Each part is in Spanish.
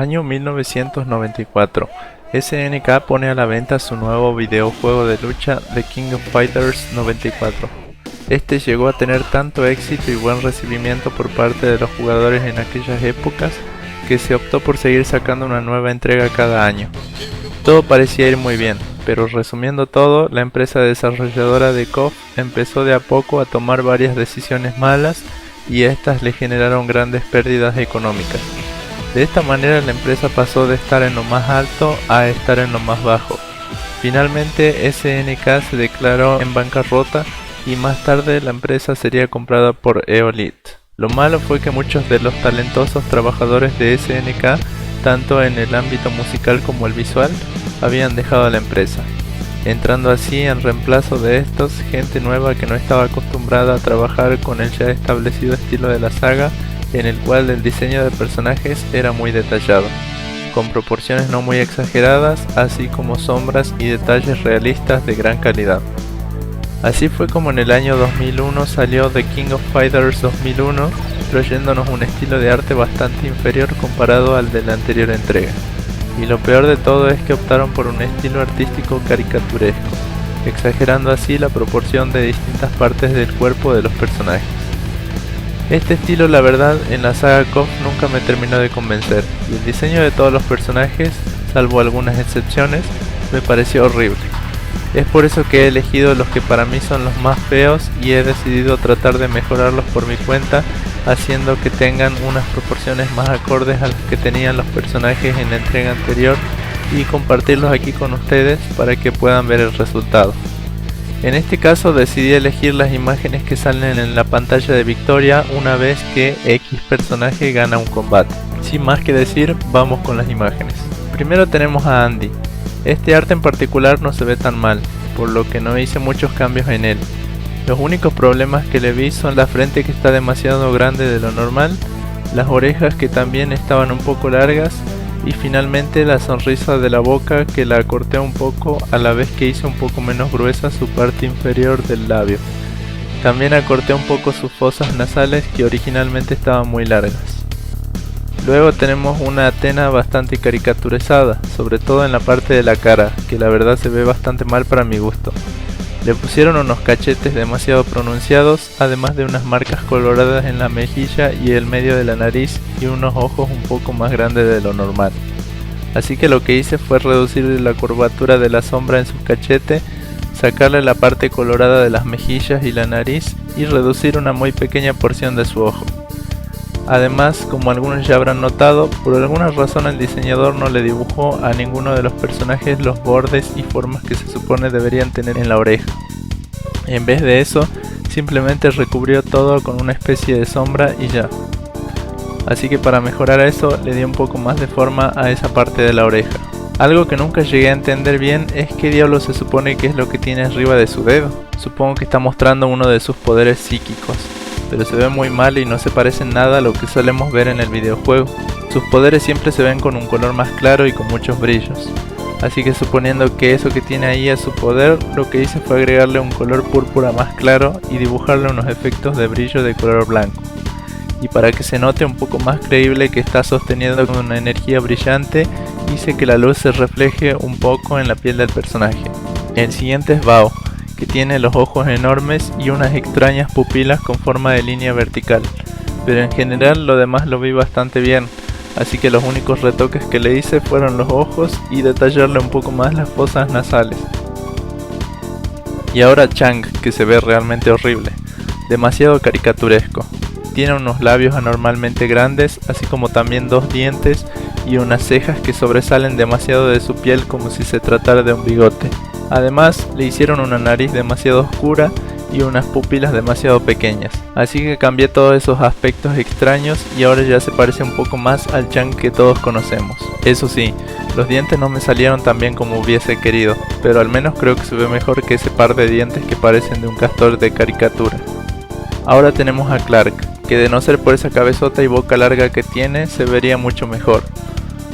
Año 1994. SNK pone a la venta su nuevo videojuego de lucha The King of Fighters 94. Este llegó a tener tanto éxito y buen recibimiento por parte de los jugadores en aquellas épocas que se optó por seguir sacando una nueva entrega cada año. Todo parecía ir muy bien, pero resumiendo todo, la empresa desarrolladora de KOF empezó de a poco a tomar varias decisiones malas y estas le generaron grandes pérdidas económicas. De esta manera la empresa pasó de estar en lo más alto a estar en lo más bajo. Finalmente SNK se declaró en bancarrota y más tarde la empresa sería comprada por Eolit. Lo malo fue que muchos de los talentosos trabajadores de SNK, tanto en el ámbito musical como el visual, habían dejado la empresa, entrando así en reemplazo de estos gente nueva que no estaba acostumbrada a trabajar con el ya establecido estilo de la saga, en el cual el diseño de personajes era muy detallado, con proporciones no muy exageradas, así como sombras y detalles realistas de gran calidad. Así fue como en el año 2001 salió The King of Fighters 2001, trayéndonos un estilo de arte bastante inferior comparado al de la anterior entrega. Y lo peor de todo es que optaron por un estilo artístico caricaturesco, exagerando así la proporción de distintas partes del cuerpo de los personajes. Este estilo, la verdad, en la saga KOF nunca me terminó de convencer, y el diseño de todos los personajes, salvo algunas excepciones, me pareció horrible. Es por eso que he elegido los que para mí son los más feos y he decidido tratar de mejorarlos por mi cuenta, haciendo que tengan unas proporciones más acordes a las que tenían los personajes en la entrega anterior y compartirlos aquí con ustedes para que puedan ver el resultado. En este caso decidí elegir las imágenes que salen en la pantalla de victoria una vez que X personaje gana un combate. Sin más que decir, vamos con las imágenes. Primero tenemos a Andy. Este arte en particular no se ve tan mal, por lo que no hice muchos cambios en él. Los únicos problemas que le vi son la frente que está demasiado grande de lo normal, las orejas que también estaban un poco largas y finalmente la sonrisa de la boca que la acorté un poco a la vez que hice un poco menos gruesa su parte inferior del labio. También acorté un poco sus fosas nasales que originalmente estaban muy largas. Luego tenemos una Athena bastante caricaturizada, sobre todo en la parte de la cara, que la verdad se ve bastante mal para mi gusto. Le pusieron unos cachetes demasiado pronunciados, además de unas marcas coloradas en la mejilla y el medio de la nariz y unos ojos un poco más grandes de lo normal. Así que lo que hice fue reducir la curvatura de la sombra en sus cachetes, sacarle la parte colorada de las mejillas y la nariz y reducir una muy pequeña porción de su ojo. Además, como algunos ya habrán notado, por alguna razón el diseñador no le dibujó a ninguno de los personajes los bordes y formas que se supone deberían tener en la oreja. En vez de eso, simplemente recubrió todo con una especie de sombra y ya. Así que para mejorar eso, le di un poco más de forma a esa parte de la oreja. Algo que nunca llegué a entender bien es qué diablo se supone que es lo que tiene arriba de su dedo. Supongo que está mostrando uno de sus poderes psíquicos, pero se ve muy mal y no se parece en nada a lo que solemos ver en el videojuego. Sus poderes siempre se ven con un color más claro y con muchos brillos. Así que suponiendo que eso que tiene ahí es su poder, lo que hice fue agregarle un color púrpura más claro y dibujarle unos efectos de brillo de color blanco. Y para que se note un poco más creíble que está sosteniendo con una energía brillante, hice que la luz se refleje un poco en la piel del personaje. El siguiente es Bao, que tiene los ojos enormes y unas extrañas pupilas con forma de línea vertical, pero en general lo demás lo vi bastante bien, así que los únicos retoques que le hice fueron los ojos y detallarle un poco más las fosas nasales. Y ahora Chang, que se ve realmente horrible, demasiado caricaturesco. Tiene unos labios anormalmente grandes, así como también dos dientes y unas cejas que sobresalen demasiado de su piel como si se tratara de un bigote. Además, le hicieron una nariz demasiado oscura y unas pupilas demasiado pequeñas. Así que cambié todos esos aspectos extraños y ahora ya se parece un poco más al Chang que todos conocemos. Eso sí, los dientes no me salieron tan bien como hubiese querido, pero al menos creo que se ve mejor que ese par de dientes que parecen de un castor de caricatura. Ahora tenemos a Clark, que de no ser por esa cabezota y boca larga que tiene, se vería mucho mejor.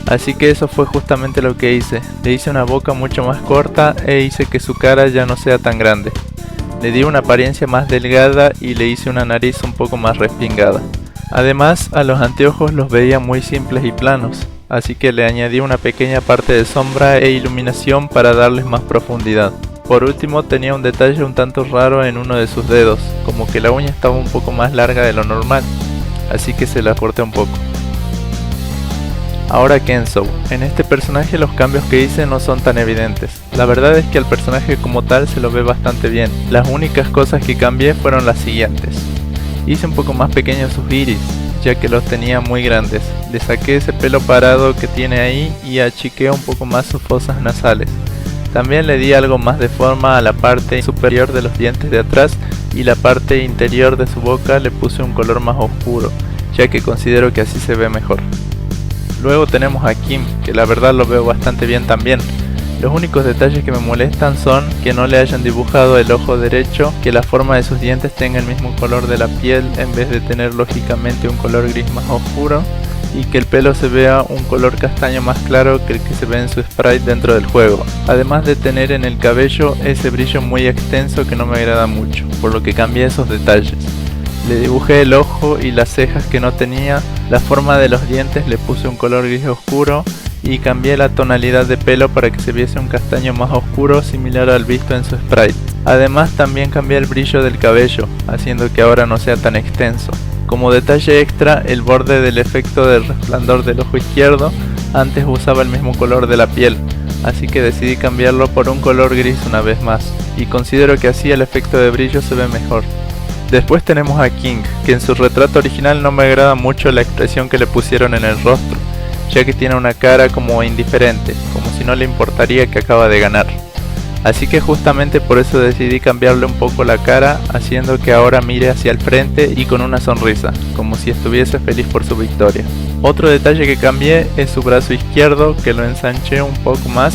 Así que eso fue justamente lo que hice. Le hice una boca mucho más corta e hice que su cara ya no sea tan grande. Le di una apariencia más delgada y le hice una nariz un poco más respingada. Además, a los anteojos los veía muy simples y planos. así que le añadí una pequeña parte de sombra e iluminación para darles más profundidad. Por último, tenía un detalle un tanto raro en uno de sus dedos, como que la uña estaba un poco más larga de lo normal, así que se la corté un poco. Ahora Kensou. En este personaje los cambios que hice no son tan evidentes. La verdad es que al personaje como tal se lo ve bastante bien. Las únicas cosas que cambié fueron las siguientes. Hice un poco más pequeños sus iris, ya que los tenía muy grandes. Le saqué ese pelo parado que tiene ahí y achiqué un poco más sus fosas nasales. También le di algo más de forma a la parte superior de los dientes de atrás y la parte interior de su boca le puse un color más oscuro, ya que considero que así se ve mejor. Luego tenemos a Kim, que la verdad lo veo bastante bien también. Los únicos detalles que me molestan son que no le hayan dibujado el ojo derecho, que la forma de sus dientes tenga el mismo color de la piel en vez de tener lógicamente un color gris más oscuro, y que el pelo se vea un color castaño más claro que el que se ve en su sprite dentro del juego, además de tener en el cabello ese brillo muy extenso que no me agrada mucho, por lo que cambié esos detalles. Le dibujé el ojo y las cejas que no tenía, la forma de los dientes le puse un color gris oscuro y cambié la tonalidad de pelo para que se viese un castaño más oscuro similar al visto en su sprite. Además también cambié el brillo del cabello, haciendo que ahora no sea tan extenso. Como detalle extra, el borde del efecto del resplandor del ojo izquierdo antes usaba el mismo color de la piel, así que decidí cambiarlo por un color gris una vez más, y considero que así el efecto de brillo se ve mejor. Después tenemos a King, que en su retrato original no me agrada mucho la expresión que le pusieron en el rostro, ya que tiene una cara como indiferente, como si no le importaría que acaba de ganar. Así que justamente por eso decidí cambiarle un poco la cara, haciendo que ahora mire hacia el frente y con una sonrisa, como si estuviese feliz por su victoria. Otro detalle que cambié es su brazo izquierdo, que lo ensanché un poco más,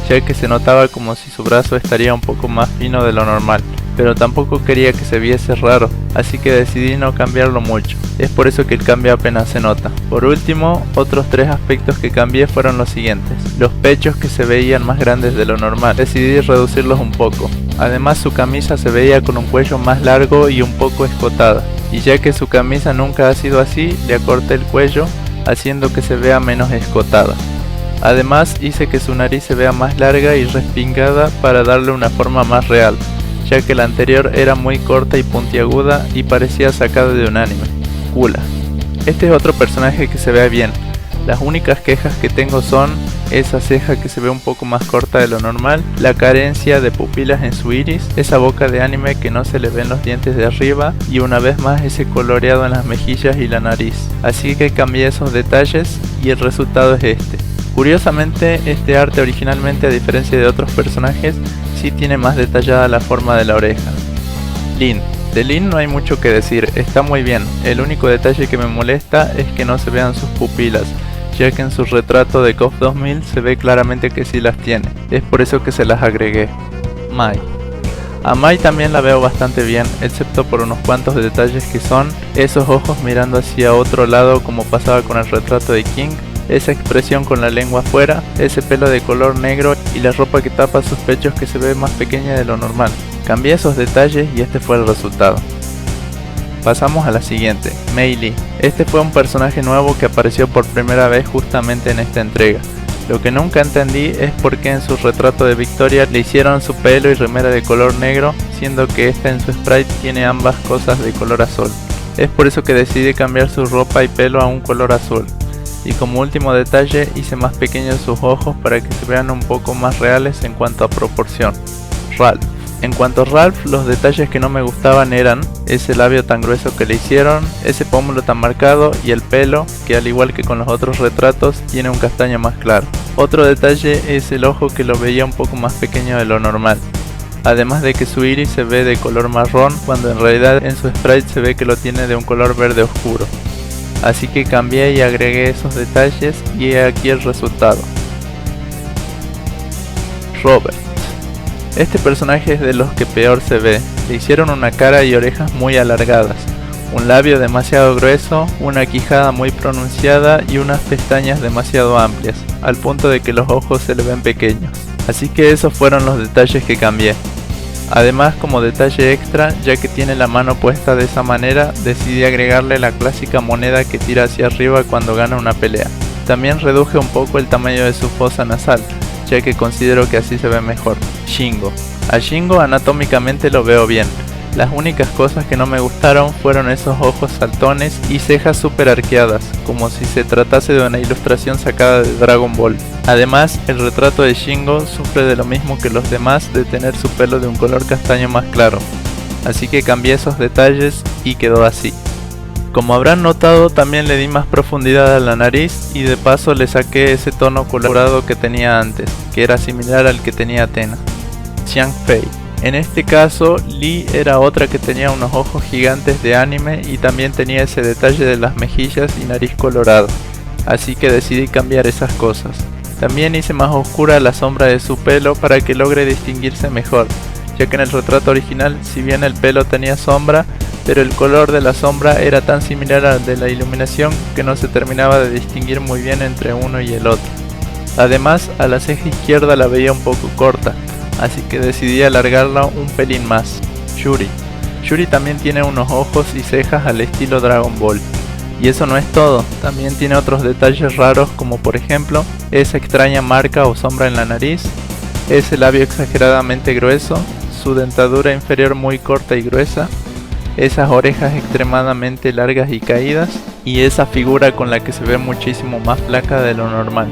ya que se notaba como si su brazo estaría un poco más fino de lo normal, pero tampoco quería que se viese raro, así que decidí no cambiarlo mucho. Es por eso que el cambio apenas se nota. Por último, otros tres aspectos que cambié fueron los siguientes. Los pechos, que se veían más grandes de lo normal, decidí reducirlos un poco. Además, su camisa se veía con un cuello más largo y un poco escotada, y ya que su camisa nunca ha sido así, le acorté el cuello, haciendo que se vea menos escotada. Además, hice que su nariz se vea más larga y respingada para darle una forma más real, ya que la anterior era muy corta y puntiaguda y parecía sacada de un anime. Kula. Este es otro personaje que se ve bien. Las únicas quejas que tengo son esa ceja que se ve un poco más corta de lo normal, la carencia de pupilas en su iris, esa boca de anime que no se le ven los dientes de arriba y una vez más ese coloreado en las mejillas y la nariz. Así que cambié esos detalles y el resultado es este. Curiosamente, este arte originalmente, a diferencia de otros personajes, sí tiene más detallada la forma de la oreja. Lin. De Lin no hay mucho que decir, está muy bien. El único detalle que me molesta es que no se vean sus pupilas, ya que en su retrato de KOF 2000 se ve claramente que sí las tiene. Es por eso que se las agregué. Mai. A Mai también la veo bastante bien, excepto por unos cuantos detalles que son esos ojos mirando hacia otro lado como pasaba con el retrato de King, esa expresión con la lengua afuera, ese pelo de color negro y la ropa que tapa sus pechos que se ve más pequeña de lo normal. Cambié esos detalles y este fue el resultado. Pasamos a la siguiente, Mei Lee. Este fue un personaje nuevo que apareció por primera vez justamente en esta entrega. Lo que nunca entendí es por qué en su retrato de Victoria le hicieron su pelo y remera de color negro, siendo que esta en su sprite tiene ambas cosas de color azul. Es por eso que decidí cambiar su ropa y pelo a un color azul. Y como último detalle, hice más pequeños sus ojos para que se vean un poco más reales en cuanto a proporción. Ralph. En cuanto a Ralph, los detalles que no me gustaban eran ese labio tan grueso que le hicieron, ese pómulo tan marcado y el pelo, que al igual que con los otros retratos, tiene un castaño más claro. Otro detalle es el ojo, que lo veía un poco más pequeño de lo normal. Además de que su iris se ve de color marrón, cuando en realidad en su sprite se ve que lo tiene de un color verde oscuro. Así que cambié y agregué esos detalles y he aquí el resultado. Robert. Este personaje es de los que peor se ve. Le hicieron una cara y orejas muy alargadas, un labio demasiado grueso, una quijada muy pronunciada y unas pestañas demasiado amplias, al punto de que los ojos se le ven pequeños. Así que esos fueron los detalles que cambié. Además, como detalle extra, ya que tiene la mano puesta de esa manera, decidí agregarle la clásica moneda que tira hacia arriba cuando gana una pelea. También reduje un poco el tamaño de su fosa nasal, ya que considero que así se ve mejor. Shingo. A Shingo anatómicamente lo veo bien. Las únicas cosas que no me gustaron fueron esos ojos saltones y cejas super arqueadas, como si se tratase de una ilustración sacada de Dragon Ball. Además, el retrato de Shingo sufre de lo mismo que los demás de tener su pelo de un color castaño más claro, así que cambié esos detalles y quedó así. Como habrán notado, también le di más profundidad a la nariz y de paso le saqué ese tono colorado que tenía antes, que era similar al que tenía Athena. Xiang Fei. En este caso, Lee era otra que tenía unos ojos gigantes de anime y también tenía ese detalle de las mejillas y nariz colorado, así que decidí cambiar esas cosas. También hice más oscura la sombra de su pelo para que logre distinguirse mejor, ya que en el retrato original, si bien el pelo tenía sombra, pero el color de la sombra era tan similar al de la iluminación que no se terminaba de distinguir muy bien entre uno y el otro. Además, a la ceja izquierda la veía un poco corta, así que decidí alargarla un pelín más. Yuri. Yuri también tiene unos ojos y cejas al estilo Dragon Ball. Y eso no es todo, también tiene otros detalles raros como por ejemplo, esa extraña marca o sombra en la nariz, ese labio exageradamente grueso, su dentadura inferior muy corta y gruesa, esas orejas extremadamente largas y caídas, y esa figura con la que se ve muchísimo más flaca de lo normal.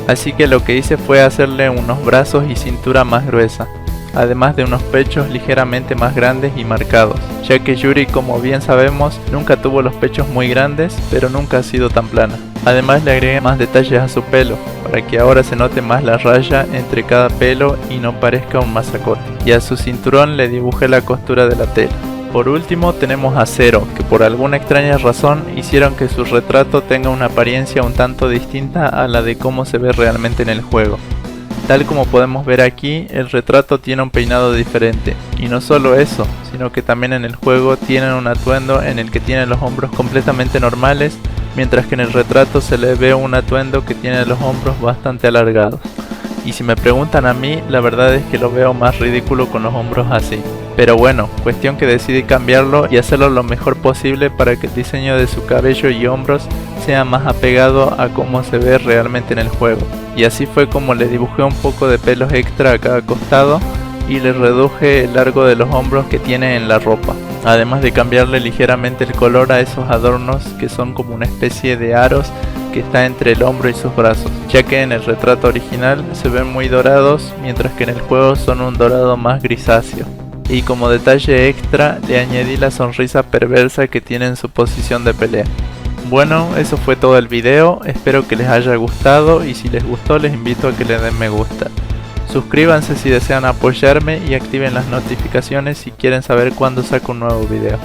Así que lo que hice fue hacerle unos brazos y cintura más gruesa, además de unos pechos ligeramente más grandes y marcados, ya que Yuri, como bien sabemos, nunca tuvo los pechos muy grandes, pero nunca ha sido tan plana. Además le agregué más detalles a su pelo, para que ahora se note más la raya entre cada pelo y no parezca un mazacote. Y a su cinturón le dibujé la costura de la tela. Por último tenemos a Zero, que por alguna extraña razón hicieron que su retrato tenga una apariencia un tanto distinta a la de cómo se ve realmente en el juego. Tal como podemos ver aquí, el retrato tiene un peinado diferente, y no solo eso, sino que también en el juego tienen un atuendo en el que tiene los hombros completamente normales, mientras que en el retrato se le ve un atuendo que tiene los hombros bastante alargados. Y si me preguntan a mí, la verdad es que lo veo más ridículo con los hombros así. Pero bueno, cuestión que decidí cambiarlo y hacerlo lo mejor posible para que el diseño de su cabello y hombros sea más apegado a cómo se ve realmente en el juego. Y así fue como le dibujé un poco de pelos extra a cada costado y le reduje el largo de los hombros que tiene en la ropa. Además de cambiarle ligeramente el color a esos adornos que son como una especie de aros que está entre el hombro y sus brazos, ya que en el retrato original se ven muy dorados, mientras que en el juego son un dorado más grisáceo. Y como detalle extra le añadí la sonrisa perversa que tiene en su posición de pelea. Bueno, eso fue todo el video, espero que les haya gustado y si les gustó les invito a que le den me gusta. Suscríbanse si desean apoyarme y activen las notificaciones si quieren saber cuándo saco un nuevo video.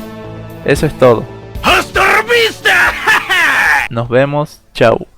Eso es todo. ¡Hasta la vista! Nos vemos, chao.